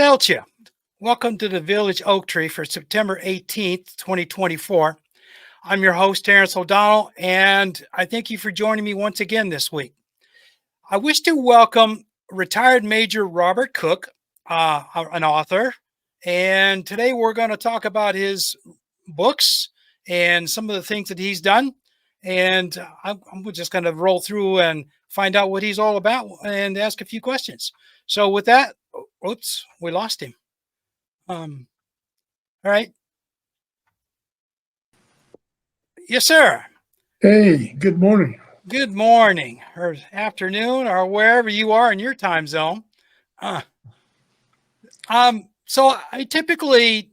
Welche. Welcome to the Village Oak Tree for September 18th, 2024. I'm your host, Terrence O'Donnell, and I thank you for joining me once again this week. I wish to welcome retired Major Robert Cook, an author, and today we're going to talk about his books and some of the things that he's done. And I'm just going to roll through and find out what he's all about and ask a few questions. So with that, oops, we lost him. All right. Yes, sir. Hey, good morning. Good morning or afternoon or wherever you are in your time zone. So I typically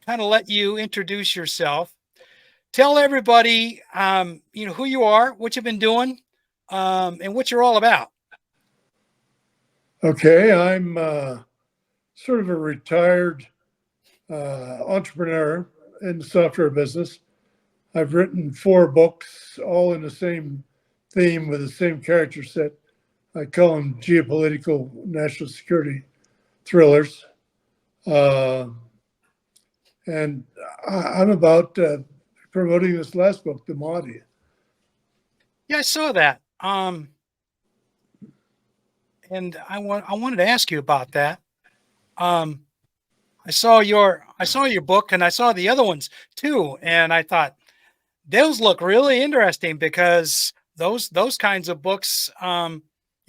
kind of let you introduce yourself. Tell everybody, who you are, what you've been doing, and what you're all about. Okay, I'm sort of a retired entrepreneur in the software business. I've written 4 books, all in the same theme with the same character set. I call them geopolitical national security thrillers. And I'm about promoting this last book, the Mahdi. Yeah, I saw that. And I wanted to ask you about that. I saw your book and I saw the other ones too, and I thought those look really interesting because those kinds of books, I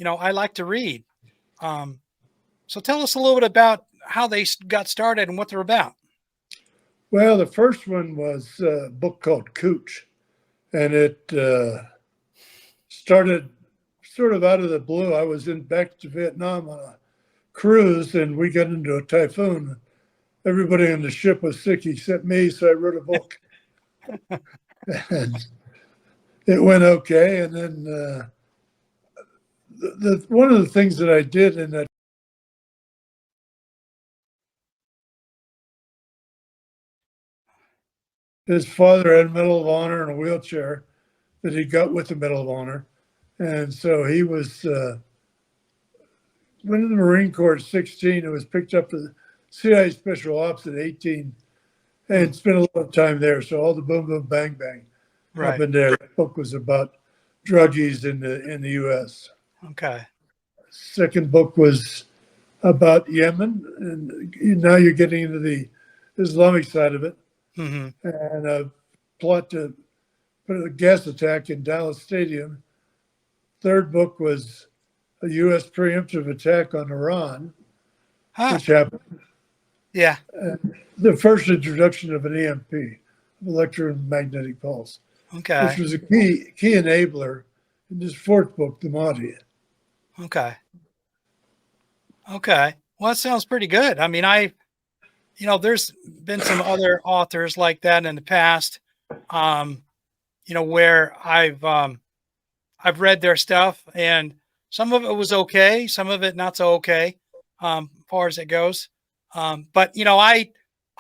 like to read. So tell us a little bit about how they got started and what they're about. Well, the first one was a book called Cooch, and it started sort of out of the blue. I was back to Vietnam on a cruise, and we got into a typhoon. Everybody on the ship was sick except me, so I wrote a book. And it went okay. And then one of the things that I did in that, his father had a Medal of Honor and a wheelchair that he got with the Medal of Honor. And so he was went in the Marine Corps at 16 and was picked up to the CIA Special Ops at 18 and spent a lot of time there. So all the boom, boom, bang, bang happened there. The book was about druggies in the U.S. Okay. Second book was about Yemen, and now you're getting into the Islamic side of it. Mm-hmm. And a plot to put a gas attack in Dallas Stadium. Third book was a U.S. preemptive attack on Iran, which happened. Yeah. And the first introduction of an EMP, electromagnetic pulse, okay, which was a key enabler in this fourth book, the Mahdi. Okay. Well, that sounds pretty good. I mean, there's been some other authors like that in the past, where I've read their stuff, and some of it was okay, some of it not so okay, as far as it goes. But I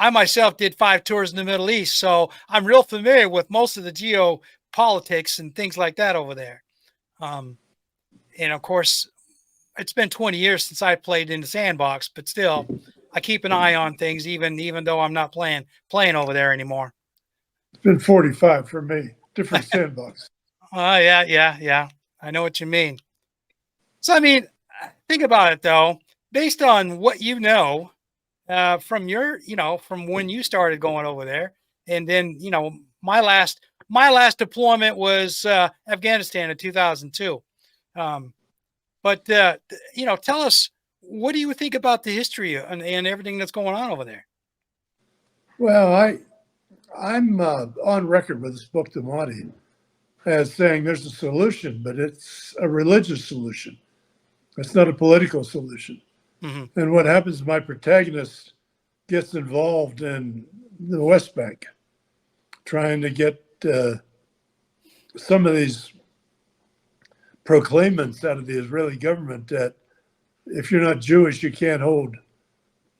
myself did 5 tours in the Middle East, so I'm real familiar with most of the geopolitics and things like that over there. And of course, it's been 20 years since I played in the sandbox, but still, I keep an eye on things, even though I'm not playing over there anymore. It's been 45 for me, different sandbox. Yeah. I know what you mean. So, I mean, think about it though, based on what you know, from from when you started going over there, and then my last deployment was Afghanistan in 2002. But tell us, what do you think about the history and everything that's going on over there? Well, I'm on record with this book, the Mahdi, as saying there's a solution, but it's a religious solution. It's not a political solution. Mm-hmm. And what happens, my protagonist gets involved in the West Bank, trying to get some of these proclaimants out of the Israeli government that if you're not Jewish, you can't hold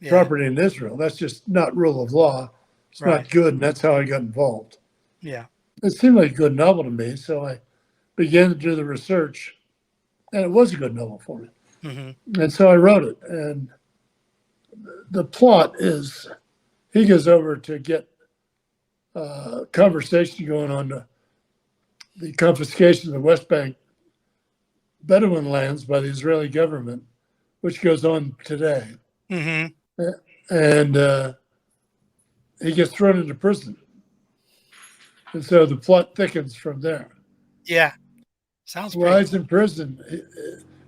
property in Israel. That's just not rule of law. It's not good. And that's how I got involved. Yeah. It seemed like a good novel to me. So I began to do the research, and it was a good novel for me. Mm-hmm. And so I wrote it. And the plot is he goes over to get conversation going on the confiscation of the West Bank Bedouin lands by the Israeli government, which goes on today. Mm-hmm. And he gets thrown into prison. And so the plot thickens from there. Yeah. Sounds While pretty he's cool. in prison,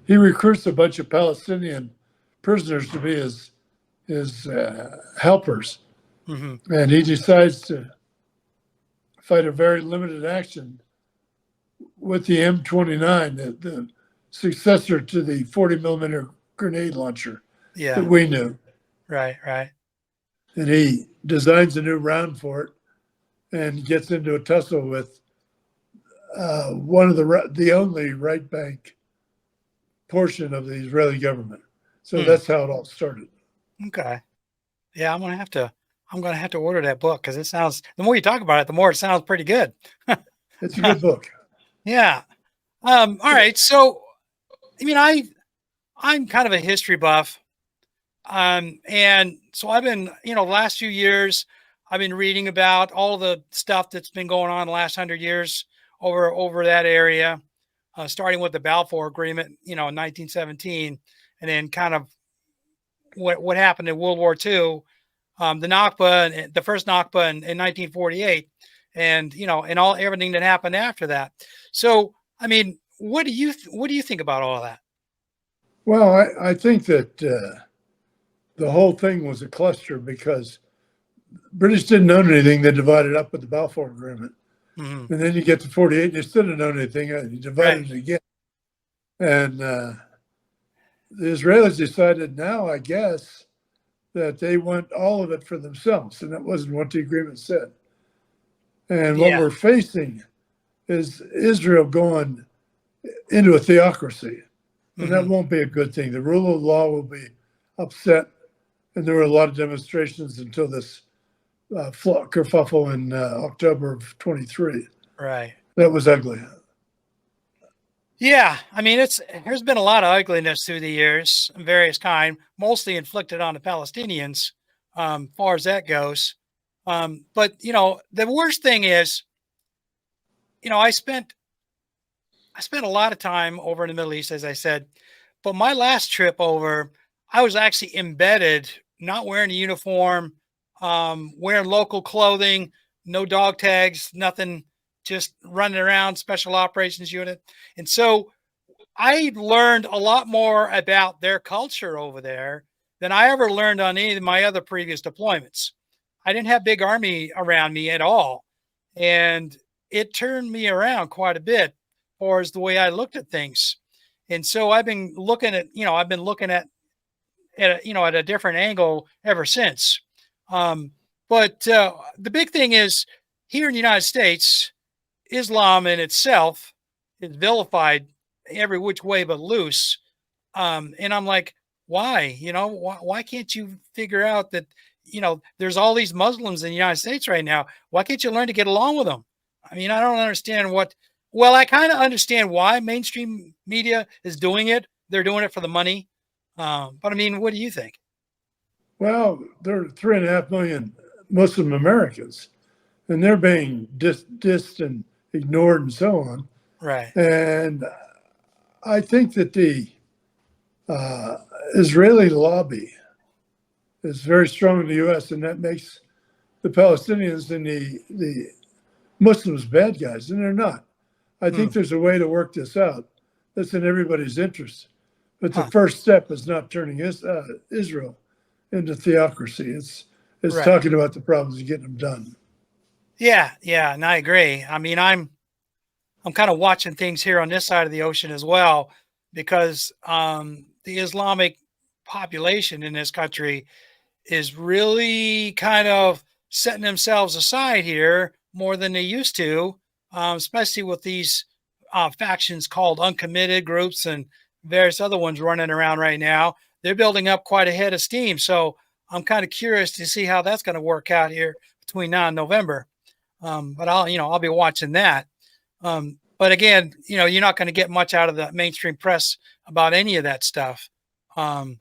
he recruits a bunch of Palestinian prisoners to be his helpers. Mm-hmm. And he decides to fight a very limited action with the M29, the successor to the 40 millimeter grenade launcher that Yeah. we knew. Right. Right. And he designs a new round for it and gets into a tussle with one of the only right bank portion of the Israeli government. So that's how it all started. Okay. Yeah, I'm gonna have to order that book because it sounds the more you talk about it, the more it sounds pretty good. It's a good book. Yeah. All right. So I mean I'm kind of a history buff. And so I've been, the last few years, I've been reading about all the stuff that's been going on the last 100 years over that area, starting with the Balfour Agreement, in 1917, and then kind of what happened in World War II, the Nakba, and the first Nakba in 1948, and and everything that happened after that. So, I mean, what do you think about all that? Well, I think that the whole thing was a cluster because British didn't own anything. They divided up with the Balfour Agreement. Hmm. And then you get to 48, and they still didn't own anything. You Right. divided it again. And the Israelis decided now, I guess, that they want all of it for themselves. And that wasn't what the agreement said. And what Yeah. we're facing is Israel going into a theocracy. And that Hmm. won't be a good thing. The rule of law will be upset. And there were a lot of demonstrations until this kerfuffle in October of 23. Right. That was ugly. Yeah, I mean, there's been a lot of ugliness through the years, of various kind, mostly inflicted on the Palestinians, far as that goes. But the worst thing is, you know, I spent I spent a lot of time over in the Middle East, as I said. But my last trip over, I was actually embedded, not wearing a uniform, wearing local clothing, no dog tags, nothing, just running around, special operations unit. And so I learned a lot more about their culture over there than I ever learned on any of my other previous deployments. I didn't have big army around me at all. And it turned me around quite a bit as far as the way I looked at things. And so I've been looking at a different angle ever since. Um, but the big thing is here in the United States, Islam in itself is vilified every which way but loose. And I'm like, why? Why can't you figure out that, there's all these Muslims in the United States right now. Why can't you learn to get along with them? I mean, I don't understand well, I kind of understand why mainstream media is doing it. They're doing it for the money. But I mean, what do you think? Well, there are 3.5 million Muslim Americans, and they're being dissed and ignored and so on. Right. And I think that the uh, Israeli lobby is very strong in the U.S., and that makes the Palestinians and the Muslims bad guys, and they're not. I Hmm. think there's a way to work this out that's in everybody's interest. But the Huh. first step is not turning Israel into theocracy. It's Right. talking about the problems and getting them done. Yeah. Yeah. And I agree. I mean, I'm kind of watching things here on this side of the ocean as well, because the Islamic population in this country is really kind of setting themselves aside here more than they used to, especially with these factions called uncommitted groups and various other ones running around right now. They're building up quite a head of steam. So I'm kind of curious to see how that's going to work out here between now and November. But I'll be watching that. But again, you're not going to get much out of the mainstream press about any of that stuff. Um,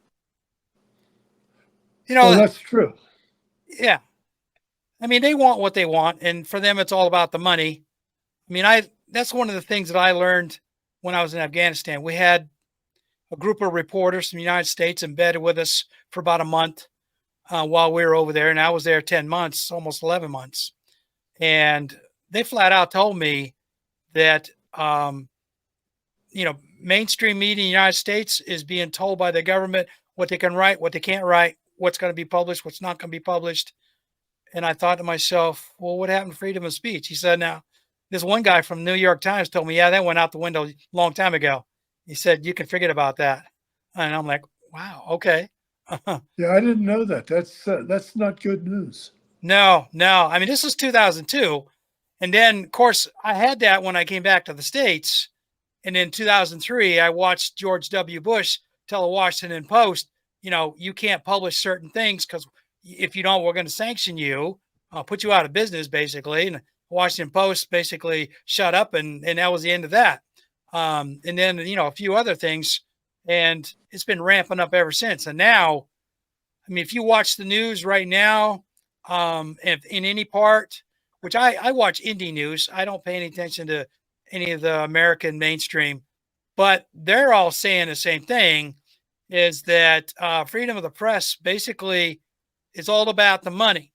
You Well, know, that's true. yeah. I mean, they want what they want, and for them, it's all about the money. I mean, that's one of the things that I learned when I was in Afghanistan. We had a group of reporters from the United States embedded with us for about a month while we were over there, and I was there 10 months, almost 11 months. And they flat out told me that, mainstream media in the United States is being told by the government what they can write, what they can't write, what's going to be published, what's not going to be published. And I thought to myself, well, what happened to freedom of speech? He said, now, this one guy from the New York Times told me, yeah, that went out the window a long time ago. He said, you can forget about that. And I'm like, wow, okay. Yeah, I didn't know that. That's not good news. No, no. I mean, this was 2002. And then, of course, I had that when I came back to the States. And in 2003, I watched George W. Bush tell the Washington Post, you can't publish certain things because if you don't, we're going to sanction you, put you out of business, basically. And the Washington Post basically shut up, and that was the end of that. And then, a few other things. And it's been ramping up ever since. And now, I mean, if you watch the news right now, if in any part, which I watch indie news, I don't pay any attention to any of the American mainstream, but they're all saying the same thing: is that freedom of the press basically is all about the money.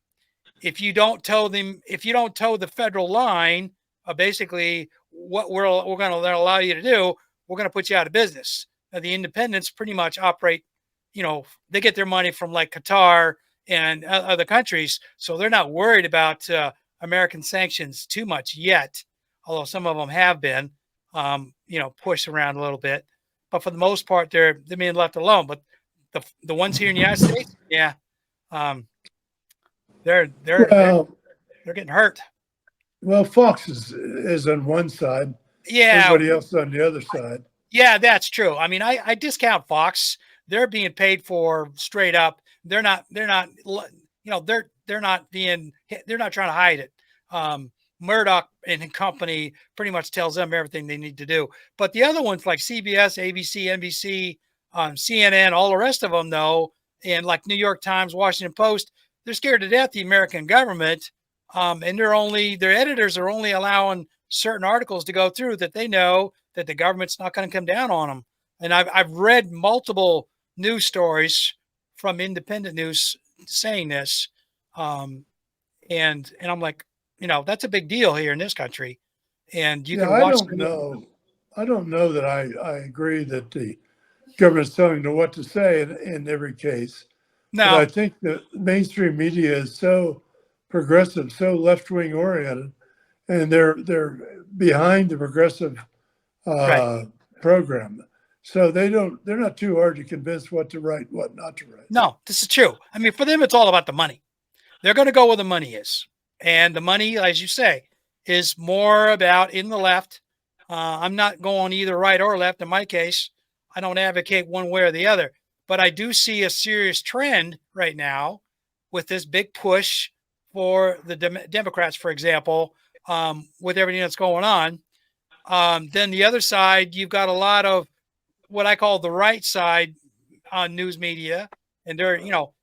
If you don't toe the federal line, basically what we're going to allow you to do, we're going to put you out of business. Now, the independents pretty much operate, they get their money from like Qatar and other countries, so they're not worried about American sanctions too much yet, although some of them have been, pushed around a little bit. But for the most part, they're being left alone. But the ones here in the United States, yeah, um, they're they're they're Well, they're getting hurt. well, Fox is on one side, Yeah, everybody else on the other side. yeah, that's true. I mean, I discount Fox. They're being paid for straight up. They're not being, they're not trying to hide it. Murdoch and company pretty much tells them everything they need to do. But the other ones like CBS, ABC, NBC, CNN, all the rest of them, though, and like New York Times, Washington Post, they're scared to death, the American government. And their editors are only allowing certain articles to go through that they know that the government's not going to come down on them. And I've read multiple news stories from independent news saying this, um, and I'm like, that's a big deal here in this country, and you Yeah, can I watch. don't know. I don't know that I agree that the government's telling them what to say in every case. But No, I think the mainstream media is so progressive, so left wing oriented, and they're behind the progressive right? uh, program. So they're not too hard to convince what to write, what not to write. No, this is true. I mean, for them, it's all about the money. They're going to go where the money is, and the money, as you say, is more about in the left. I'm not going either right or left in my case. I don't advocate one way or the other, but I do see a serious trend right now with this big push for the Democrats, for example, with everything that's going on. Then the other side, you've got a lot of what I call the right side on news media. And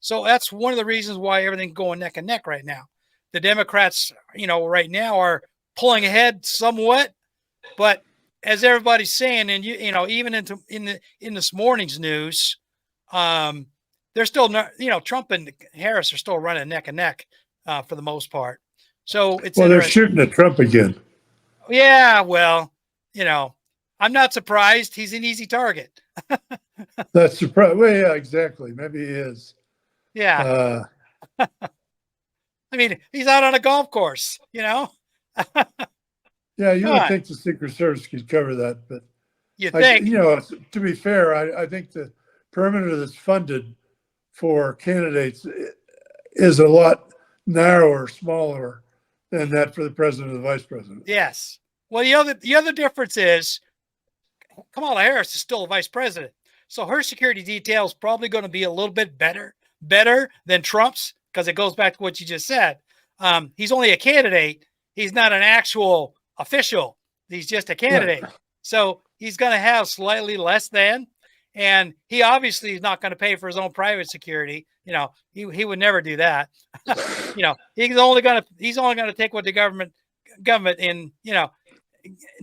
so that's one of the reasons why everything's going neck and neck right now. The Democrats, right now are pulling ahead somewhat, but as everybody's saying, and even in this morning's news, um, they're still not, Trump and Harris are still running neck and neck for the most part. So it's Well, they're interesting. shooting at Trump again. Yeah, well, you know, I'm not surprised. He's an easy target. That's surprising. Well, yeah, exactly. Maybe he is. Yeah. Uh, I mean, he's out on a golf course, Come yeah, you would on. think the Secret Service could cover that, but You think? to be fair, I think the perimeter that's funded for candidates is a lot narrower, smaller than that for the president and the vice president. Yes. Well, the other difference is Kamala Harris is still a vice president. So her security detail is probably going to be a little bit better than Trump's, because it goes back to what you just said. He's only a candidate. He's not an actual official. He's just a Right. candidate. So he's going to have slightly less than. and he obviously is not going to pay for his own private security. He would never do that. He's only going to take what the government and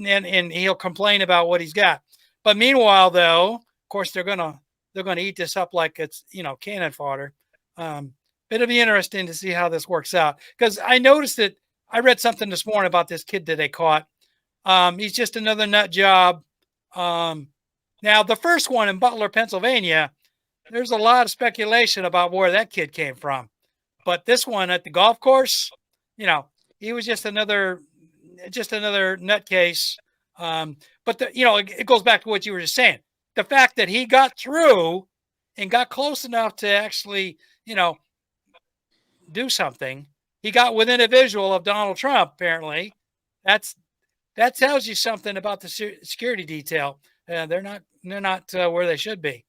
and he'll complain about what he's got. But meanwhile, though, of course, they're gonna eat this up like it's cannon fodder. It'll be interesting to see how this works out, because I noticed that I read something this morning about this kid that they caught. He's just another nut job. Now, the first one in Butler, Pennsylvania, there's a lot of speculation about where that kid came from. But this one at the golf course, he was just another nutcase. But it goes back to what you were just saying. The fact that he got through and got close enough to actually, do something. He got within a visual of Donald Trump. Apparently, that tells you something about the security detail. They're not where they should be.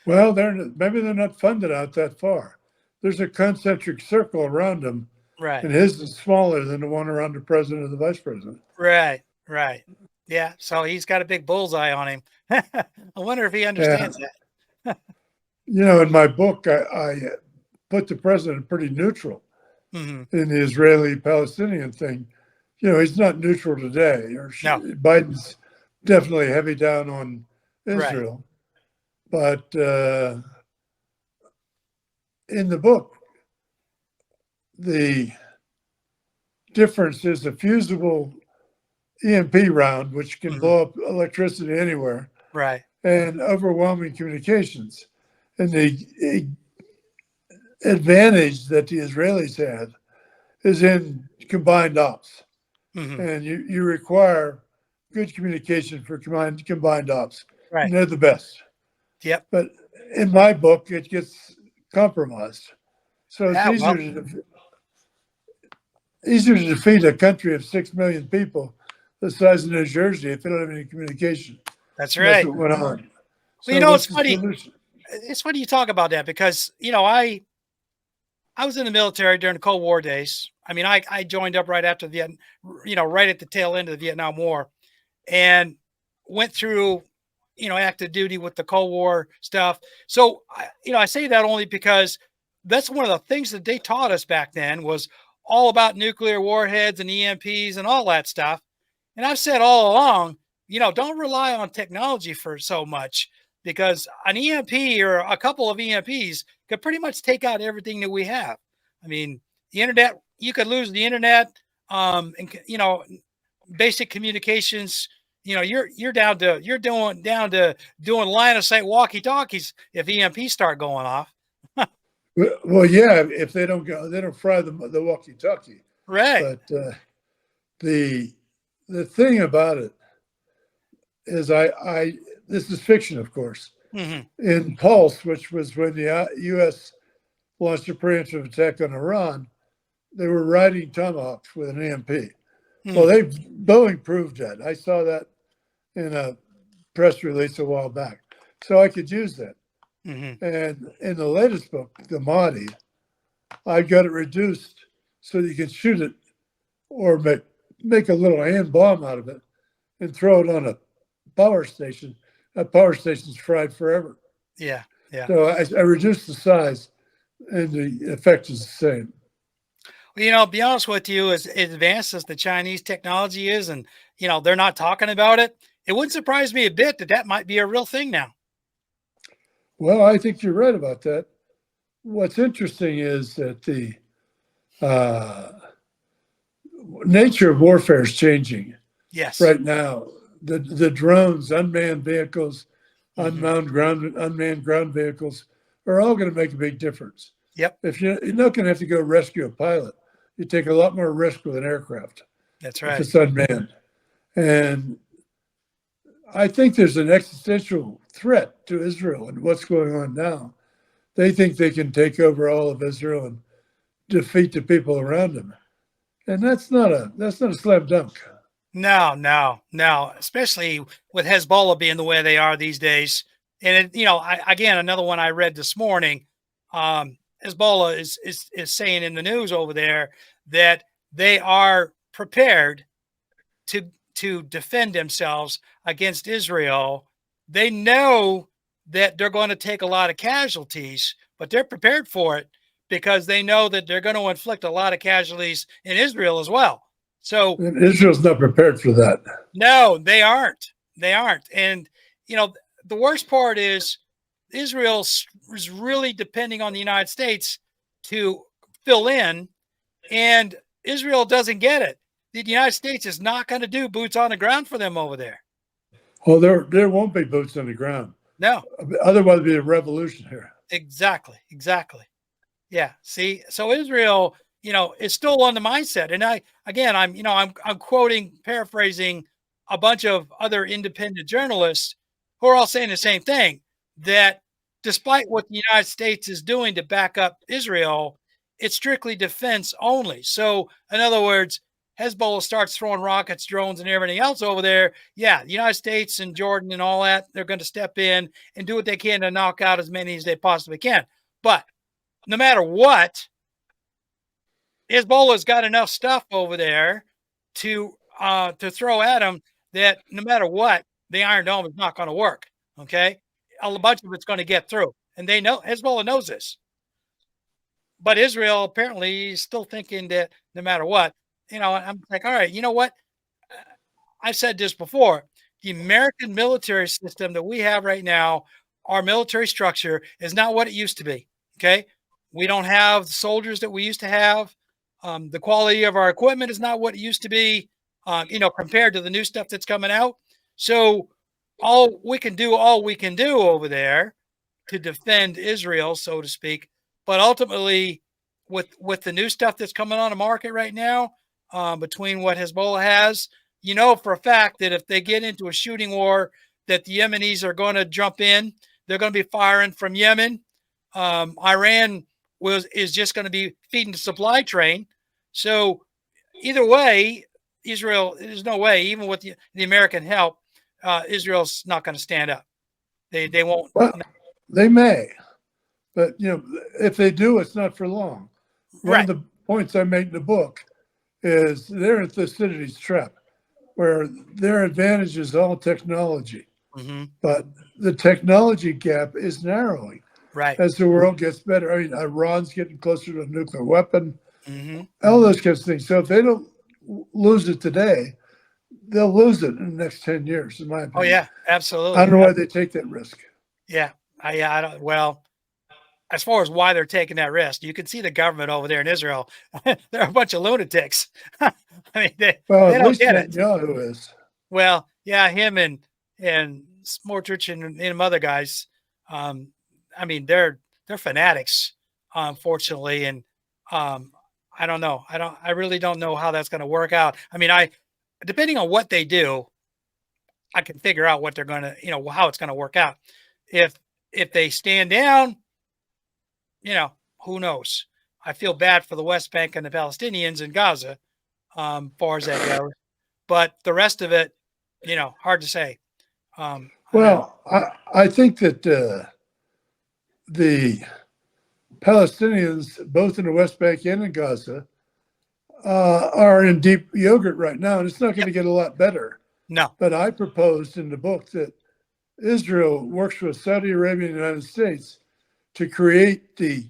Well, maybe they're not funded out that far. There's a concentric circle around them, right? And his is smaller than the one around the president and the vice president. Right. Yeah. So he's got a big bullseye on him. I wonder if he understands that. In my book, I put the president pretty neutral in the Israeli-Palestinian thing. He's not neutral today. No. Biden's definitely heavy down on Israel. Right. But in the book, the difference is a fusible EMP round, which can blow up electricity anywhere. Right. And overwhelming communications. And the advantage that the Israelis had is in combined ops. And you require good communication for combined ops. Right. And they're the best. Yep. But in my book, it gets compromised. So it's easier to defeat a country of 6 million people the size of New Jersey if they don't have any communication. That's right. That's what went on. Well, it's funny. It's funny you talk about that, because I was in the military during the Cold War days. I mean, I joined up right after right at the tail end of the Vietnam War, and went through active duty with the Cold War stuff. So I say that only because that's one of the things that they taught us back then, was all about nuclear warheads and EMPs and all that stuff. And I've said all along, don't rely on technology for so much, because an EMP or a couple of EMPs could pretty much take out everything that we have. I mean, the internet, you could lose the internet, and basic communications. You're down to doing line of sight walkie talkies if EMPs start going off. Well, yeah, if they don't fry the walkie talkie. Right. But the thing about it is, this is fiction, of course. In Pulse, which was when the U.S. launched a preemptive attack on Iran, they were riding Tomahawks with an EMP. Well, Boeing proved that. I saw that in a press release a while back, so I could use that. And in the latest book, the Mahdi, I got it reduced so you can shoot it or make a little hand bomb out of it and throw it on a power station. That power station's fried forever. Yeah. So I reduced the size, and the effect is the same. Well, be honest with you, as advanced as the Chinese technology is, and they're not talking about it, it wouldn't surprise me a bit that might be a real thing now. Well, I think you're right about that. What's interesting is that the nature of warfare is changing. Yes. Right now, the drones, unmanned vehicles, unmanned ground vehicles are all going to make a big difference. Yep. If you're not going to have to go rescue a pilot, you take a lot more risk with an aircraft. That's right. If it's unmanned. And I think there's an existential threat to Israel and what's going on now. They think they can take over all of Israel and defeat the people around them. And that's not a slam dunk. No. Especially with Hezbollah being the way they are these days. And again, another one I read this morning, Hezbollah is saying in the news over there that they are prepared to defend themselves against Israel. They know that they're going to take a lot of casualties, but they're prepared for it because they know that they're going to inflict a lot of casualties in Israel as well. So And Israel's not prepared for that. no, they aren't. They aren't. And you know, the worst part is Israel is really depending on the United States to fill in, and Israel doesn't get it. The United States is not going to do boots on the ground for them over there. Well, there won't be boots on the ground. No, Otherwise, it'd be a revolution here. exactly, exactly. Yeah. See, so Israel, you know, is still on the mindset. And I'm quoting, paraphrasing a bunch of other independent journalists who are all saying the same thing, that despite what the United States is doing to back up Israel, it's strictly defense only. So, in other words, Hezbollah starts throwing rockets, drones, and everything else over there. Yeah, the United States and Jordan and all that, they're going to step in and do what they can to knock out as many as they possibly can. But no matter what, Hezbollah's got enough stuff over there to throw at them that no matter what, the Iron Dome is not going to work. Okay, a bunch of it's going to get through, and they know Hezbollah knows this. But Israel apparently is still thinking that no matter what, you know, I'm like, all right, you know what? I've said this before. The American military system that we have right now, our military structure, is not what it used to be. Okay, we don't have the soldiers that we used to have. The quality of our equipment is not what it used to be, you know, compared to the new stuff that's coming out. So all we can do over there to defend Israel, so to speak. But ultimately, with the new stuff that's coming on the market right now, between what Hezbollah has, you know for a fact that if they get into a shooting war, that the Yemenis are going to jump in. They're going to be firing from Yemen. Iran is just going to be feeding the supply train. So either way, Israel, there's no way, even with the American help, Israel's not going to stand up. They won't. Well, they may, but you know, if they do, it's not for long. One Right. of the points I make in the book is they're at Thucydides' trap, where their advantage is all technology, but the technology gap is narrowing. Right. As the world gets better. I mean, Iran's getting closer to a nuclear weapon, all those kinds of things. So if they don't lose it today, they'll lose it in the next 10 years, in my opinion. Oh, yeah, absolutely. I don't know why they take that risk. Yeah. I don't, well, as far as why they're taking that risk, you can see the government over there in Israel. They're a bunch of lunatics. I mean, they At don't least get it. Netanyahu is. Well, yeah, him and Smotrich and them other guys. I mean, they're fanatics, unfortunately, and I don't know. I really don't know how that's going to work out. I mean, depending on what they do, I can figure out what they're going to, you know, how it's going to work out. If they stand down, you know, who knows? I feel bad for the West Bank and the Palestinians in Gaza, far as that goes. But the rest of it, you know, hard to say. Well, I think that the Palestinians, both in the West Bank and in Gaza, are in deep yogurt right now, and it's not going to get a lot better. No. But I proposed in the book that Israel works with Saudi Arabia and the United States to create the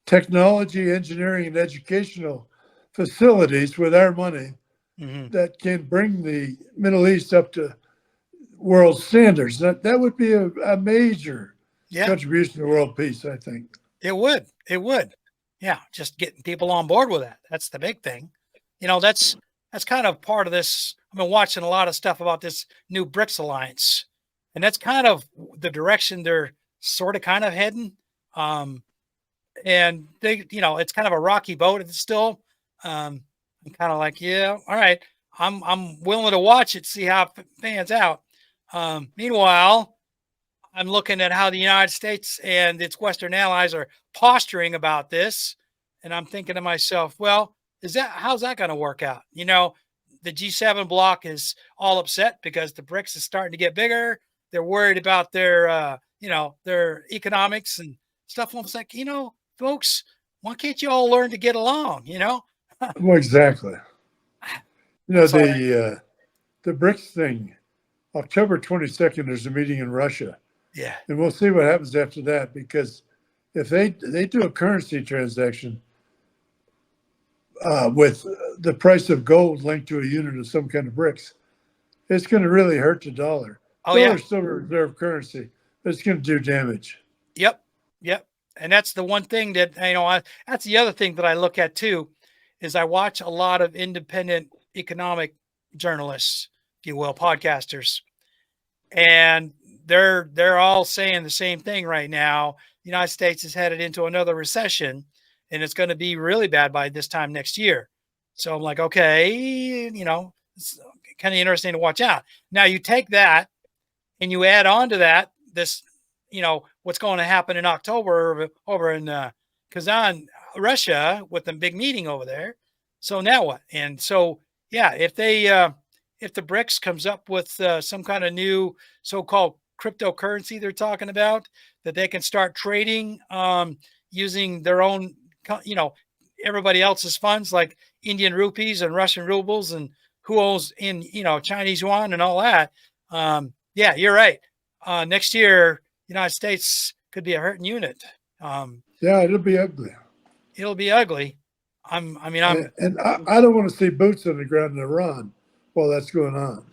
technology, engineering, and educational facilities with our money that can bring the Middle East up to world standards. That would be a major contribution to world peace, I think. It would. It would. Yeah, just getting people on board with that. That's the big thing. You know, that's kind of part of this. I've been watching a lot of stuff about this new BRICS alliance, and that's kind of the direction they're sort of kind of heading. And they, you know, it's kind of a rocky boat. It's still, I'm kind of like, yeah, all right. I'm willing to watch it, see how it pans out. Meanwhile, I'm looking at how the United States and its Western allies are posturing about this. And I'm thinking to myself, well, how's that going to work out? You know, the G7 bloc is all upset because the BRICS is starting to get bigger. They're worried about their, you know, their economics and stuff. I was like, you know, folks, why can't you all learn to get along? You know? Well, exactly. You know, the BRICS thing October 22nd, there's a meeting in Russia, Yeah. and we'll see what happens after that. Because if they do a currency transaction with the price of gold linked to a unit of some kind of bricks, it's going to really hurt the dollar. Oh yeah. Dollar's still a reserve currency, but it's going to do damage. Yep. Yep. And that's the one thing that, that's the other thing that I look at too, is I watch a lot of independent economic journalists, if you will, podcasters, and they're all saying the same thing right now. The United States is headed into another recession, and it's going to be really bad by this time next year. So I'm like, okay, it's kind of interesting to watch out. Now you take that and you add on to that this, what's going to happen in October over in Kazan, Russia, with the big meeting over there. So now what? And so yeah, if the BRICS comes up with some kind of new so-called cryptocurrency they're talking about, that they can start trading using their own, everybody else's funds, like Indian rupees and Russian rubles, and who owns in Chinese yuan and all that. Yeah, you're right. Next year, United States could be a hurting unit. Yeah, it'll be ugly. It'll be ugly. And I don't want to see boots on the ground in Iran while that's going on.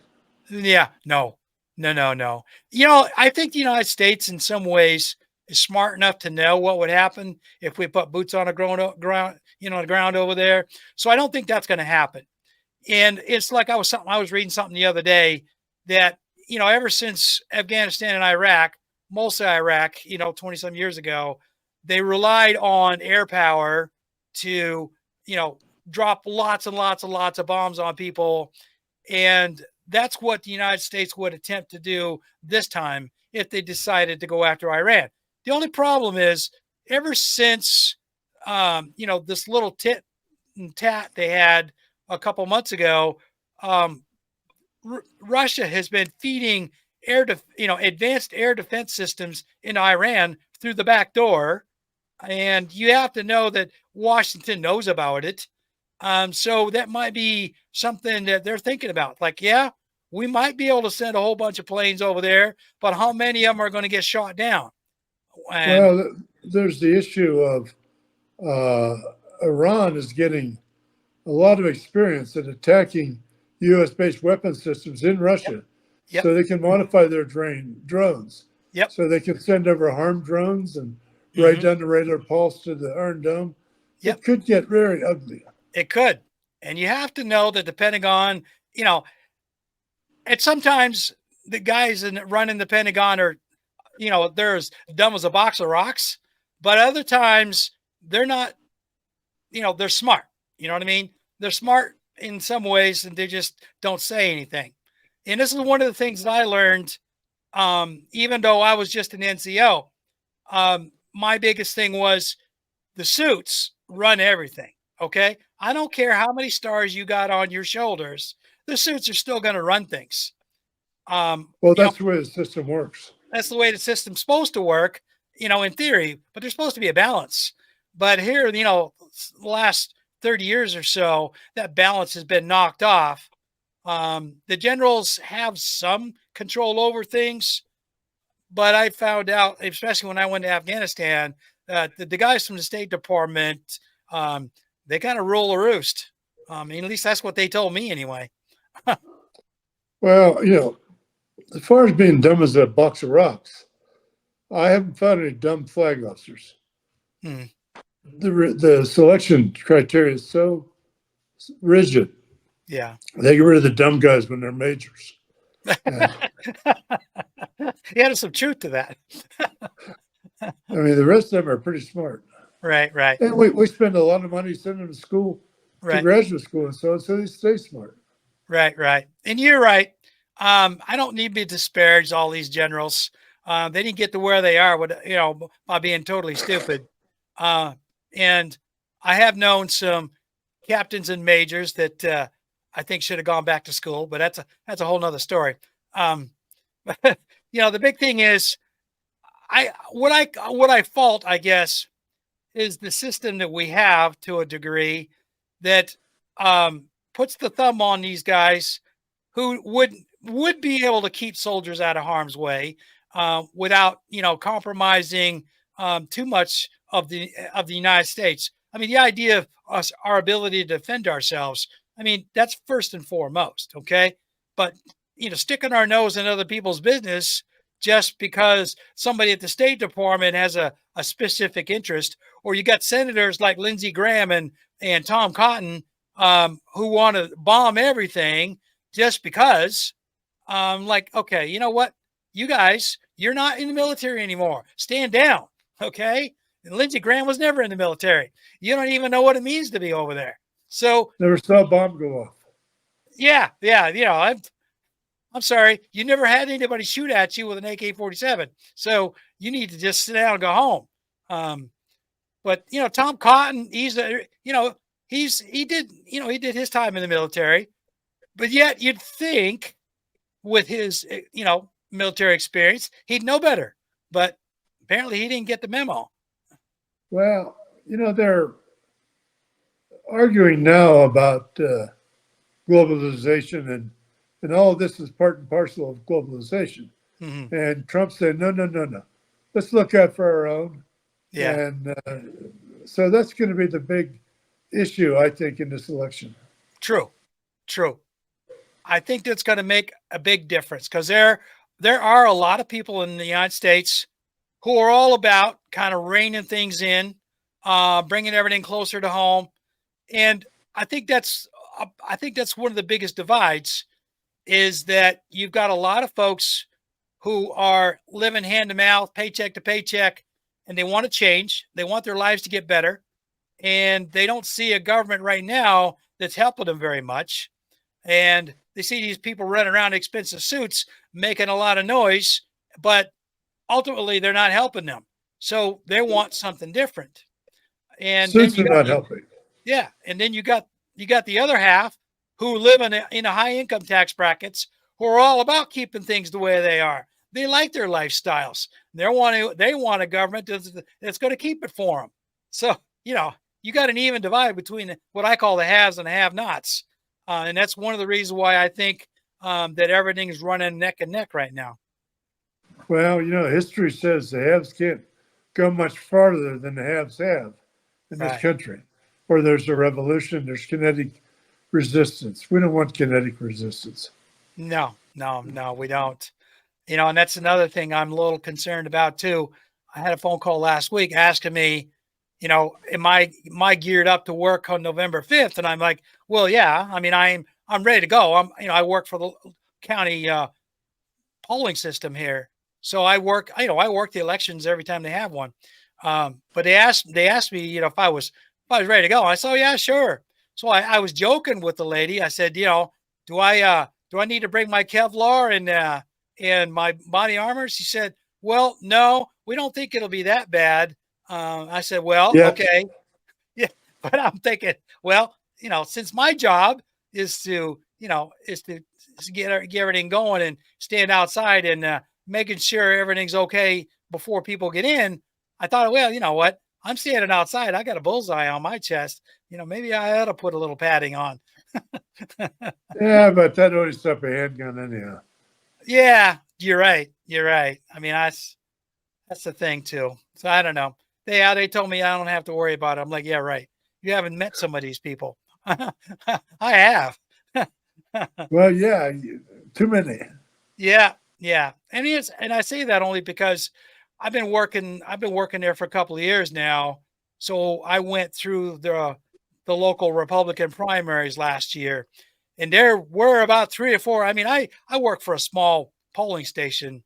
Yeah, no. I think the United States, in some ways, is smart enough to know what would happen if we put boots on the ground over there. So I don't think that's going to happen. And it's like I was reading something the other day that, ever since Afghanistan and Iraq, mostly Iraq, 20 some years ago, they relied on air power to, drop lots and lots and lots of bombs on people. And that's what the United States would attempt to do this time if they decided to go after Iran. The only problem is, ever since, this little tit and tat they had a couple months ago, Russia has been feeding advanced air defense systems in Iran through the back door. And you have to know that Washington knows about it. So that might be something that they're thinking about. Like, yeah, we might be able to send a whole bunch of planes over there, but how many of them are going to get shot down? Well, there's the issue of Iran is getting a lot of experience at attacking U.S.-based weapon systems in Russia, Yep. so they can modify their drones. Yep. So they can send over harmed drones and right down the radar pulse to the Iron Dome. Yep. It could get very ugly. It could. And you have to know that the Pentagon, and sometimes the guys running the Pentagon are, they're as dumb as a box of rocks, but other times they're not, they're smart. You know what I mean? They're smart in some ways, and they just don't say anything. And this is one of the things that I learned, even though I was just an NCO. My biggest thing was the suits run everything. Okay. I don't care how many stars you got on your shoulders. The suits are still going to run things. Well, that's the way the system works. That's the way the system's supposed to work, in theory, but there's supposed to be a balance. But here, the last 30 years or so, that balance has been knocked off. The generals have some control over things, but I found out, especially when I went to Afghanistan, that the guys from the State Department, they kind of rule the roost. At least that's what they told me anyway. Well, as far as being dumb as a box of rocks, I haven't found any dumb flag officers. The selection criteria is so rigid. Yeah. They get rid of the dumb guys when they're majors. There's some truth to that. I mean, the rest of them are pretty smart. Right. And we spend a lot of money sending them to school, to graduate school, and so they stay smart. Right. And you're right. I don't need to disparage all these generals. They didn't get to where they are by being totally stupid. And I have known some captains and majors that I think should have gone back to school, but that's a whole nother story. The big thing is, what I fault, I guess, is the system that we have to a degree that puts the thumb on these guys who would be able to keep soldiers out of harm's way without, compromising too much of the United States. I mean, the idea of us, our ability to defend ourselves. I mean, that's first and foremost, okay. But sticking our nose in other people's business just because somebody at the State Department has a specific interest, or you got senators like Lindsey Graham and Tom Cotton who want to bomb everything just because. Like, okay, you know what? You guys, you're not in the military anymore. Stand down, okay? And Lindsey Graham was never in the military. You don't even know what it means to be over there. So, Never saw a bomb go off. yeah, I'm sorry, you never had anybody shoot at you with an AK-47. So you need to just sit down and go home. But Tom Cotton, he did his time in the military, but yet you'd think with his, military experience, he'd know better. But apparently he didn't get the memo. Well, they're arguing now about globalization, and all of this is part and parcel of globalization. Mm-hmm. And Trump said, no, no, no, no. Let's look out for our own. Yeah. And so that's going to be the big issue, I think, in this election. True. I think that's going to make a big difference because there are a lot of people in the United States who are all about kind of reining things in, bringing everything closer to home, and I think that's one of the biggest divides is that you've got a lot of folks who are living hand to mouth, paycheck to paycheck, and they want to change. They want their lives to get better, and they don't see a government right now that's helping them very much. And they see these people running around in expensive suits making a lot of noise, but ultimately they're not helping them. So they want something different. And suits are not helping. Yeah. And then you got the other half who live in a high income tax brackets who are all about keeping things the way they are. They like their lifestyles. They want a government that's going to keep it for them. So, you got an even divide between what I call the haves and the have-nots. And that's one of the reasons why I think that everything is running neck and neck right now. Well, history says the haves can't go much farther than the haves have in this country. Or there's a revolution, there's kinetic resistance. We don't want kinetic resistance. No, we don't. And that's another thing I'm a little concerned about too. I had a phone call last week asking me, am I geared up to work on November 5th? And I'm like, well, yeah. I mean, I'm ready to go. I work for the county polling system here, so I work the elections every time they have one. But they asked me, if I was ready to go. I said, oh, yeah, sure. So I was joking with the lady. I said, do I need to bring my Kevlar and my body armor? She said, well, no, we don't think it'll be that bad. I said, well, okay. Yeah. But I'm thinking, well, since my job is to get everything going and stand outside and making sure everything's okay before people get in, I thought, well, you know what? I'm standing outside. I got a bullseye on my chest. Maybe I ought to put a little padding on. Yeah, but that only stop a handgun anyhow. Yeah, you're right. I mean, that's the thing too. So I don't know. They told me I don't have to worry about it. I'm like, yeah, right. You haven't met some of these people. I have. Well, yeah, too many. Yeah. And I say that only because I've been working there for a couple of years now. So I went through the local Republican primaries last year, and there were about 3 or 4. I mean, I work for a small polling station,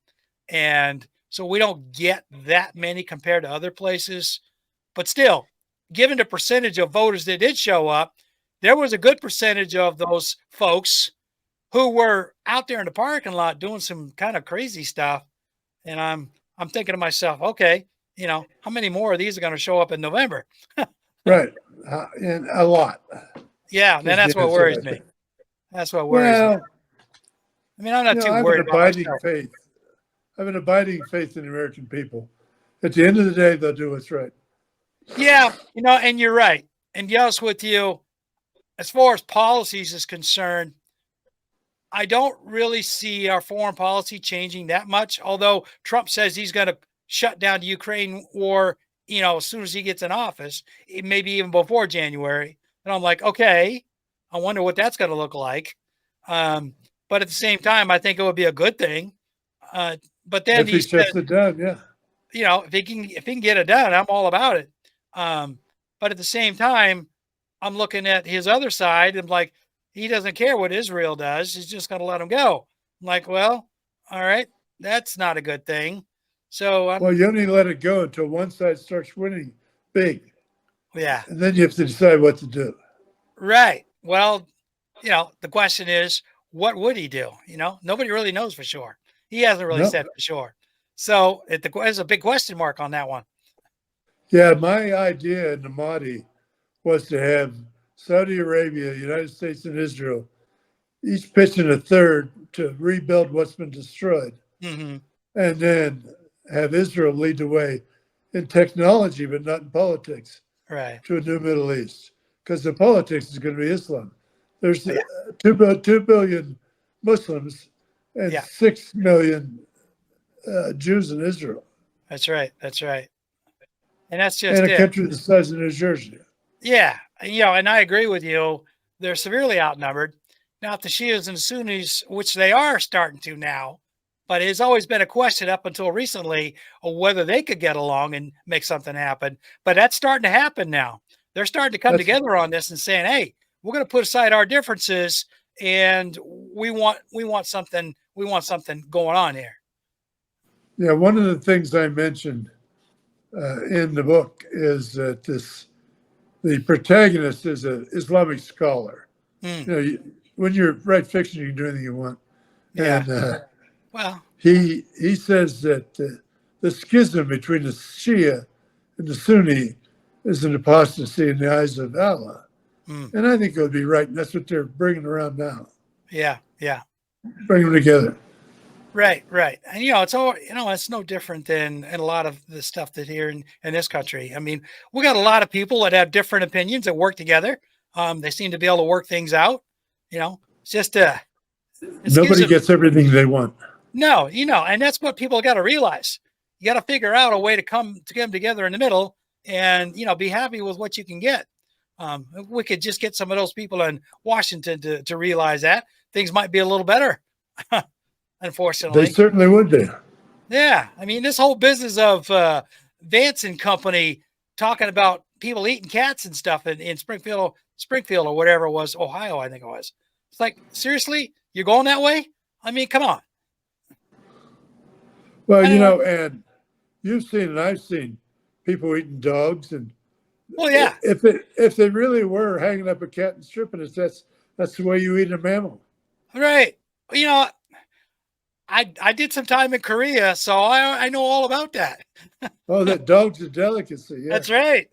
and so we don't get that many compared to other places. But still, given the percentage of voters that did show up, there was a good percentage of those folks who were out there in the parking lot doing some kind of crazy stuff. And I'm thinking to myself, okay, how many more of these are going to show up in November? Right. And a lot. Yeah, then that's what worries me. That's what worries me. I mean, I'm not too worried about myself. I have an abiding faith in the American people. At the end of the day, they'll do what's right. Yeah, and you're right. And to be honest with you, as far as policies is concerned, I don't really see our foreign policy changing that much, although Trump says he's going to shut down the Ukraine war, as soon as he gets in office, maybe even before January. And I'm like, okay, I wonder what that's going to look like. Um, but at the same time, I think it would be a good thing. But then If he he said, shuts it down, yeah. if he can get it done, I'm all about it. Um, but at the same time, I'm looking at his other side and like, he doesn't care what Israel does. He's just going to let them go. I'm like, well, all right, that's not a good thing. So Well, you only let it go until one side starts winning big, yeah, and then you have to decide what to do. right. Well, the question is, what would he do? Nobody really knows for sure. He hasn't really No, said for sure. So there's a big question mark on that one. yeah, my idea in the Mahdi was to have Saudi Arabia, United States, and Israel each pitching a third to rebuild what's been destroyed, Hmm. and then have Israel lead the way in technology, but not in politics, Right. to a new Middle East. Because the politics is going to be Islam. There's Oh, yeah. 2 billion Muslims and Yeah. 6 million Jews in Israel, That's right. That's right. And that's and just a it. country the size of New Jersey. Yeah, and I agree with you. They're severely outnumbered. Now, if the Shias and Sunnis, which they are starting to now, but it's always been a question up until recently of whether they could get along and make something happen. But that's starting to happen now. They're starting to come That's together on this and saying, "Hey, we're going to put aside our differences, and we want something going on here." yeah. One of the things I mentioned in the book is that the protagonist is an Islamic scholar. Hmm. When you write fiction, you can do anything you want. Yeah. And Well. he says that the schism between the Shia and the Sunni is an apostasy in the eyes of Allah. Hmm. And I think it would be right. And that's what they're bringing around now, Yeah. Yeah. bring them together. Right, right. And it's all, it's no different than in a lot of the stuff that here in this country. I mean, we got a lot of people that have different opinions that work together. They seem to be able to work things out. It's just it gives Nobody them gets everything they want. no, and that's what people got to realize. You got to figure out a way to come together in the middle and be happy with what you can get. If we could just get some of those people in Washington to realize that things might be a little better. They Unfortunately. certainly would be. Yeah, I mean, this whole business of Vance and Company talking about people eating cats and stuff in Springfield or whatever it was, Ohio, I think it was. It's like, seriously, you're going that way? I mean, come on. Well, I don't know. and you've seen and I've seen people eating dogs, and Well, yeah, if they really were hanging up a cat and stripping it, that's the way you eat a mammal. right. You know, I did some time in Korea, so I know all about that. Oh, that dog's a delicacy. Yeah, That's right.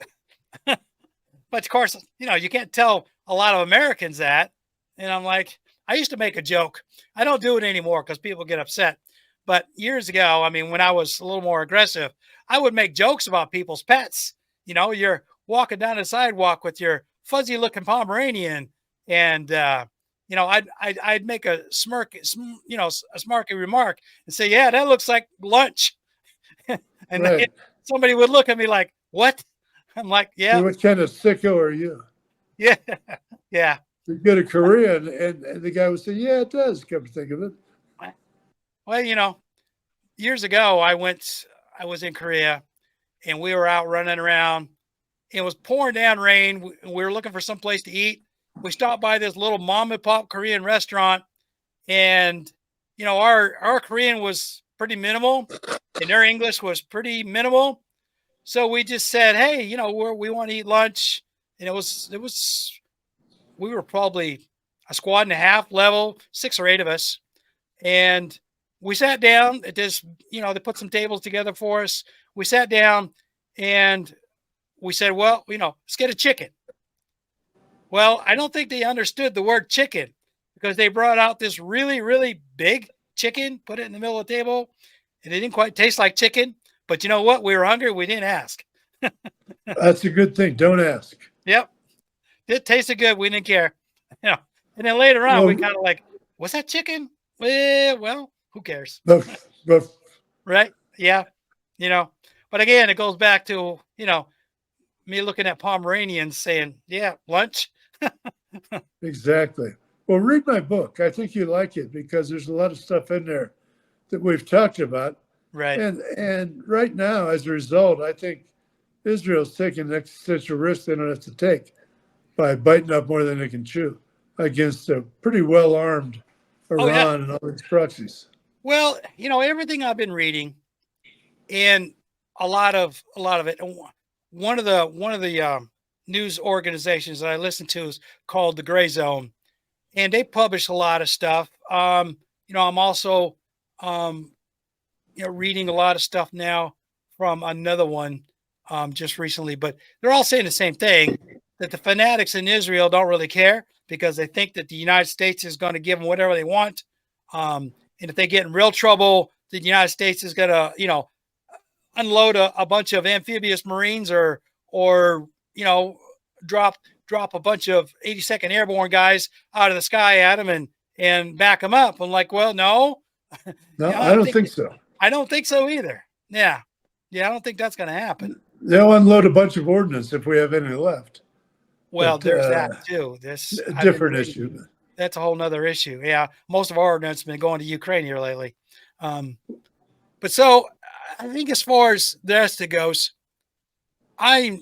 But of course, you can't tell a lot of Americans that. And I'm like, I used to make a joke. I don't do it anymore because people get upset. But years ago, I mean, when I was a little more aggressive, I would make jokes about people's pets. You're walking down the sidewalk with your fuzzy looking Pomeranian, and I'd make a a smirky remark and say, "Yeah, that looks like lunch," and then right. somebody would look at me like, "What?" I'm like, So "Yeah, what kind of sicko are you? yeah, yeah." You go to Korea, and the guy would say, "Yeah, it does." Come to think of it, Well, years ago, I was in Korea and we were out running around. It was pouring down rain. We were looking for some place to eat. We stopped by this little mom and pop Korean restaurant, and our Korean was pretty minimal, and their English was pretty minimal. So we just said, "Hey, we want to eat lunch," and it was we were probably a squad and a half level, 6 or 8 of us, and we sat down at this. They put some tables together for us. We sat down, and we said, "Well, let's get a chicken." Well, I don't think they understood the word chicken because they brought out this really, really big chicken, put it in the middle of the table, and it didn't quite taste like chicken. But you know what? We were hungry. We didn't ask. that's a good thing. Don't ask. Yep. It tasted good. We didn't care. You know. And then later on, we Well, kind of like, Was that chicken? Well, who cares? But, but Right? Yeah. But again, it goes back to, me looking at Pomeranians saying, yeah, lunch. exactly. Well, read my book. I think you like it because there's a lot of stuff in there that we've talked about. Right. And right now, as a result, I think Israel's taking an existential risk they don't have to take by biting up more than they can chew against a pretty well armed Oh, yeah. Iran and all its proxies. Well, everything I've been reading and a lot of it. One of the news organizations that I listen to is called the Gray Zone, and they publish a lot of stuff. I'm also um, reading a lot of stuff now from another one just recently, but they're all saying the same thing, that the fanatics in Israel don't really care because they think that the United States is going to give them whatever they want. And if they get in real trouble, the United States is going to, unload a bunch of amphibious Marines or, you know, drop drop a bunch of 82nd Airborne guys out of the sky at them and back them up. I'm like, well, no, No, I I don't don't think think so. I don't think so either. Yeah. Yeah, I don't think that's going to happen. They'll unload a bunch of ordnance if we have any left. Well, But there's that too. a I've been different reading. issue. That's a whole nother issue. Yeah. Most of our ordnance has been going to Ukraine here lately. Um, but so I think as far as the rest of it goes, I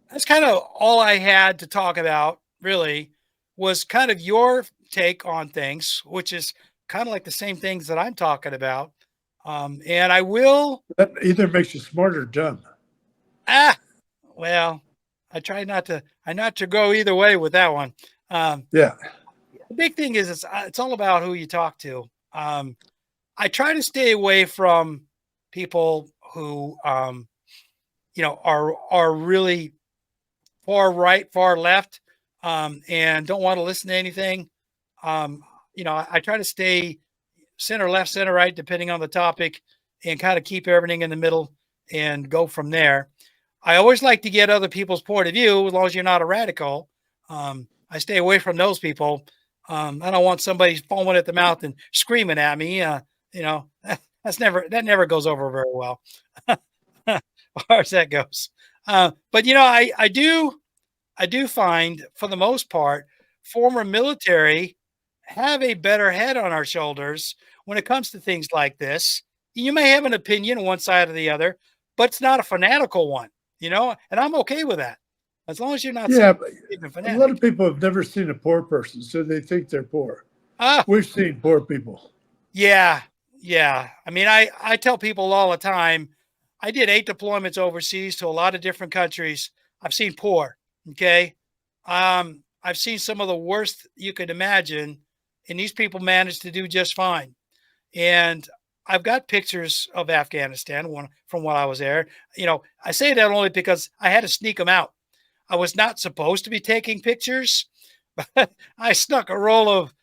that's kind of all I had to talk about, really, was kind of your take on things, which is kind of like the same things that I'm talking about. And I will, That either makes you smart or dumb. ah, well, I not to go either way with that one. Um, Yeah. the big thing is it's all about who you talk to. I try to stay away from people who, are really far right, far left, and don't want to listen to anything. I try to stay center left, center right, depending on the topic, and kind of keep everything in the middle and go from there. I always like to get other people's point of view, as long as you're not a radical. I stay away from those people. I don't want somebody foaming at the mouth and screaming at me. That never goes over very well, as far as that goes. But I do find, for the most part, former military have a better head on our shoulders when it comes to things like this. You may have an opinion on one side or the other, but it's not a fanatical one, and I'm okay with that. As long as you're not Yeah. But even a lot fanatic. of people have never seen a poor person, so they think they're poor. Ah, We've seen poor people. yeah, yeah. I mean, I tell people all the time, I did 8 deployments overseas to a lot of different countries. I've seen poor, okay? I've seen some of the worst you could imagine, and these people managed to do just fine. And I've got pictures of Afghanistan from when I was there. I say that only because I had to sneak them out. I was not supposed to be taking pictures, but I snuck a roll of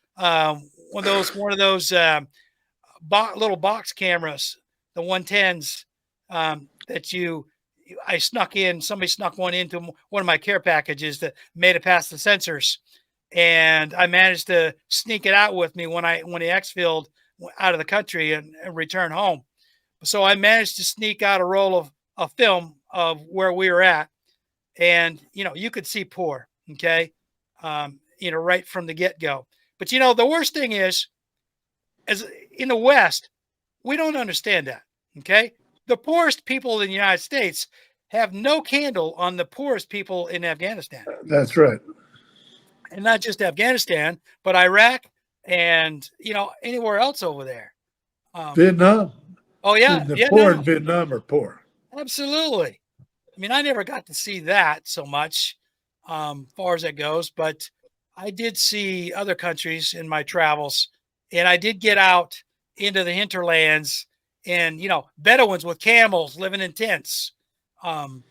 one of those little box cameras, the 110s, that I snuck in. Somebody snuck one into one of my care packages that made it past the sensors, and I managed to sneak it out with me when the exfilled out of the country and return home. So I managed to sneak out a roll of a film of where we were at, and you could see poor, okay, right from the get go. But the worst thing is, as in the West, we don't understand that. Okay. The poorest people in the United States have no candle on the poorest people in Afghanistan. That's right. And not just Afghanistan, but Iraq and, anywhere else over there. Vietnam. Oh, yeah. The poor in Vietnam. Vietnam are poor. Absolutely. I mean, I never got to see that so much, far as it goes, but I did see other countries in my travels, and I did get out into the hinterlands and Bedouins with camels living in tents, and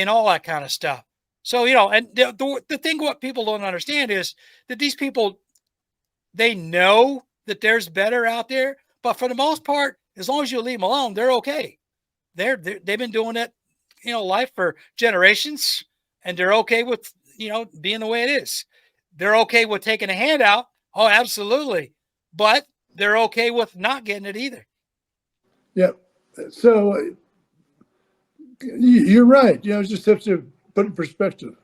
all that kind of stuff. So and the thing what people don't understand is that these people, they know that there's better out there, but for the most part, as long as you leave them alone, they're okay. They've been doing it, life for generations, and they're okay with being the way it is. They're okay with taking a handout, Oh, absolutely. But they're okay with not getting it either. Yep. So you're right. Just have to put in perspective.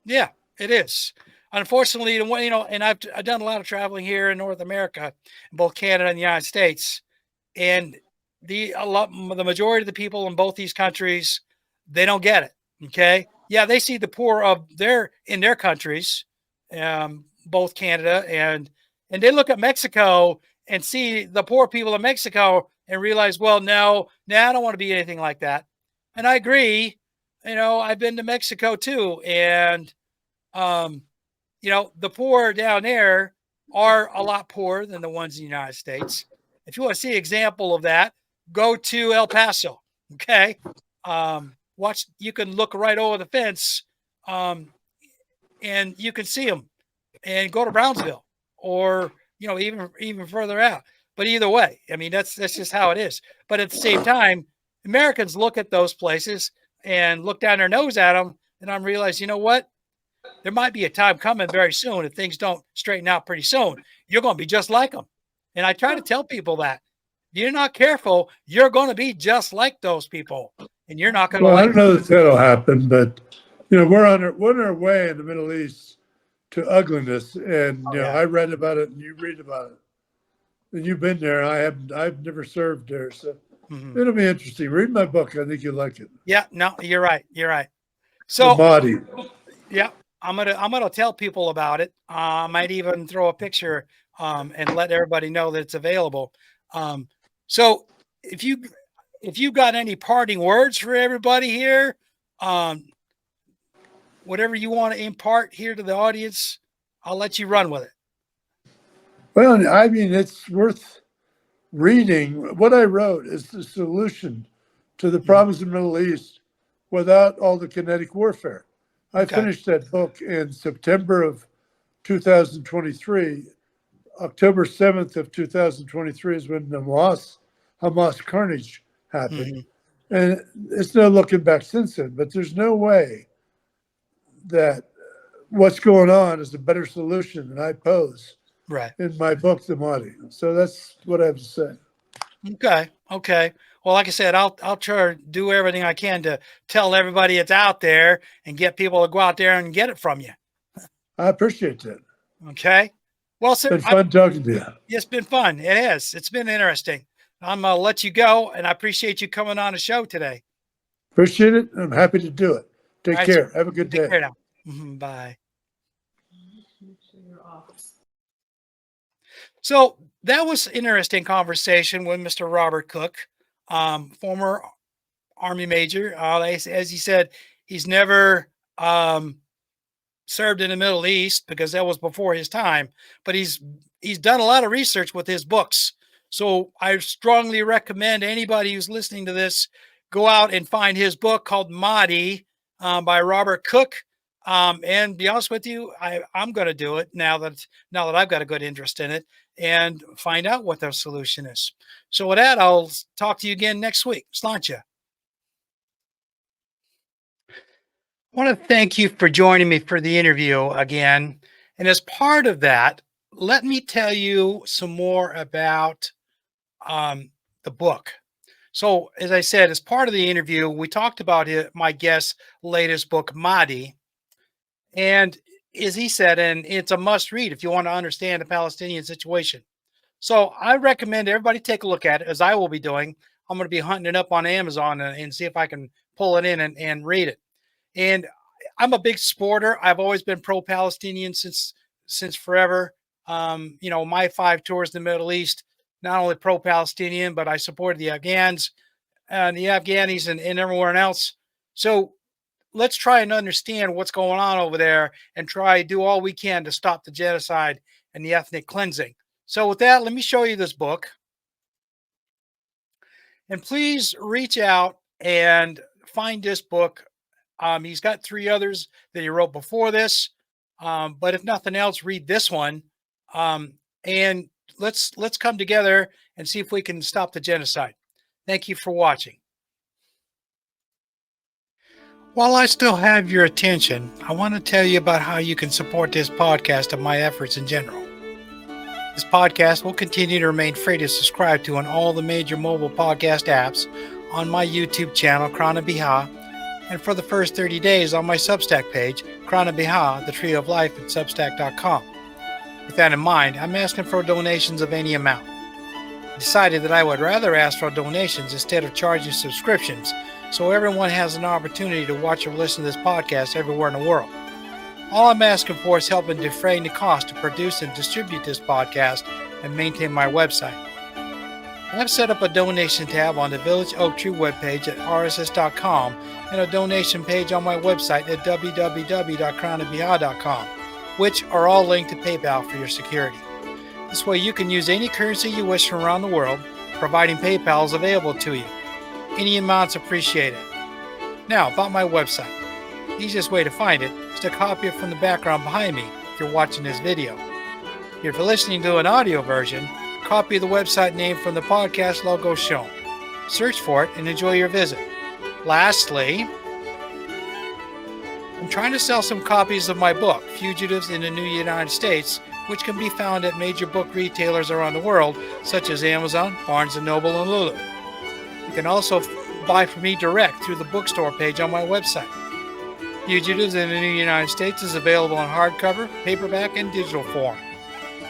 Yeah, it is. Unfortunately, and I've done a lot of traveling here in North America, in both Canada and the United States, and the majority of the people in both these countries, they don't get it. Okay, yeah, they see the poor of their countries, both Canada and they look at Mexico and see the poor people of Mexico and realize, well, no, I don't want to be anything like that. And I agree. I've been to Mexico too, and um, the poor down there are a lot poorer than the ones in the United States. If you want to see an example of that, go to El Paso. Okay. Watch, you can look right over the fence, um, and you can see them, and go to Brownsville, or, even further out. But either way, I mean, that's just how it is. But at the same time, Americans look at those places and look down their nose at them, and I'm realized, you know what? There might be a time coming very soon if things don't straighten out pretty soon. You're going to be just like them. And I try to tell people that if you're not careful, you're going to be just like those people, and you're not going to Well, I like don't them. know that that'll happen, but we're on our way in the Middle East to ugliness, and Oh, yeah. I read about it, and you read about it, and you've been there. I've never served there, so Mhm. it'll be interesting. Read my book. I think you'll like it. Yeah. No, you're right. You're right. The So, Mahdi. yeah, I'm gonna tell people about it. I might even throw a picture, and let everybody know that it's available. Um, so if you got any parting words for everybody here, um, whatever you want to impart here to the audience, I'll let you run with it. Well, I mean, it's worth reading. What I wrote is the solution to the Mhm. problems in the Middle East without all the kinetic warfare. I Okay. finished that book in September of 2023. October 7th of 2023 is when the Hamas carnage happened. Hmm. And it's no looking back since then, but there's no way that what's going on is a better solution than I pose Right. in my book, The Mahdi. So that's what I have to say. Okay. Okay. Well, like I said, I'll try to do everything I can to tell everybody it's out there and get people to go out there and get it from you. I appreciate that. Okay. Well, It's sir, been fun talking to you. it's been fun. It has. It's been interesting. I'm gonna let you go, and I appreciate you coming on the show today. Appreciate it. I'm happy to do it. All Take right, sir. care. Have a good Take day. care now. Bye. So that was interesting conversation with Mr. Robert Cook, former Army major. As he said, he's never served in the Middle East because that was before his time, but he's done a lot of research with his books. So I strongly recommend anybody who's listening to this go out and find his book called Mahdi, by Robert Cook. And be honest with you, I'm going to do it now that I've got a good interest in it and find out what the solution is. So with that, I'll talk to you again next week. Sláinte. I want to thank you for joining me for the interview again. And as part of that, let me tell you some more about um, the book. So, as I said, as part of the interview, we talked about my guest's latest book, Mahdi. And as he said, and it's a must read if you want to understand the Palestinian situation. So, I recommend everybody take a look at it, as I will be doing. I'm going to be hunting it up on Amazon and see if I can pull it in and read it. And I'm a big supporter. I've always been pro-Palestinian since forever. My 5 tours in the Middle East, not only pro-Palestinian, but I supported the Afghans and the Afghanis and everyone else. So let's try and understand what's going on over there and try to do all we can to stop the genocide and the ethnic cleansing. So with that, let me show you this book. And please reach out and find this book. He's got 3 others that he wrote before this. But if nothing else, read this one. And let's come together and see if we can stop the genocide. Thank you for watching. While I still have your attention, I want to tell you about how you can support this podcast and my efforts in general. This podcast will continue to remain free to subscribe to on all the major mobile podcast apps, on my YouTube channel, Krana Biha, and for the first 30 days on my Substack page, Krana Biha, the Tree of Life at Substack.com. With that in mind, I'm asking for donations of any amount. I decided that I would rather ask for donations instead of charging subscriptions, so everyone has an opportunity to watch or listen to this podcast everywhere in the world. All I'm asking for is help in defraying the cost to produce and distribute this podcast and maintain my website. I've set up a donation tab on the Village Oak Tree webpage at rss.com and a donation page on my website at www.kranabiha.com, which are all linked to PayPal for your security. This way you can use any currency you wish from around the world, providing PayPal is available to you. Any amounts appreciated. Now, about my website. The easiest way to find it is to copy it from the background behind me if you're watching this video. If you're listening to an audio version, copy the website name from the podcast logo shown. Search for it and enjoy your visit. Lastly, I'm trying to sell some copies of my book, Fugitives in the New United States, which can be found at major book retailers around the world, such as Amazon, Barnes & Noble, and Lulu. You can also buy from me direct through the bookstore page on my website. Fugitives in the New United States is available in hardcover, paperback, and digital form.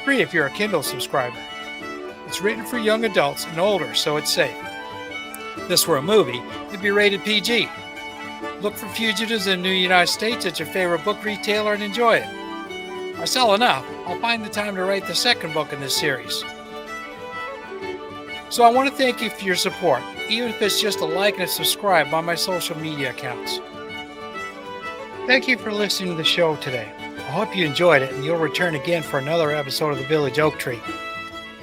Free if you're a Kindle subscriber. It's written for young adults and older, so it's safe. If this were a movie, it'd be rated PG. Look for Fugitives in the New United States at your favorite book retailer and enjoy it. If I sell enough, I'll find the time to write the second book in this series. So I want to thank you for your support, even if it's just a like and a subscribe on my social media accounts. Thank you for listening to the show today. I hope you enjoyed it and you'll return again for another episode of the Village Oak Tree.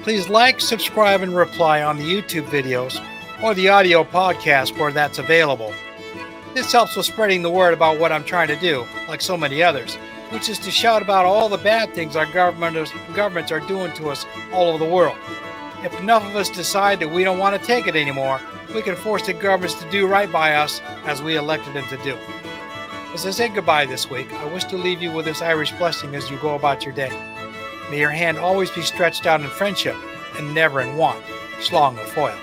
Please like, subscribe, and reply on the YouTube videos or the audio podcast where that's available. This helps with spreading the word about what I'm trying to do, like so many others, which is to shout about all the bad things our governments are doing to us all over the world. If enough of us decide that we don't want to take it anymore, we can force the governments to do right by us as we elected them to do. As I say goodbye this week, I wish to leave you with this Irish blessing as you go about your day. May your hand always be stretched out in friendship and never in want. Slán go fóill.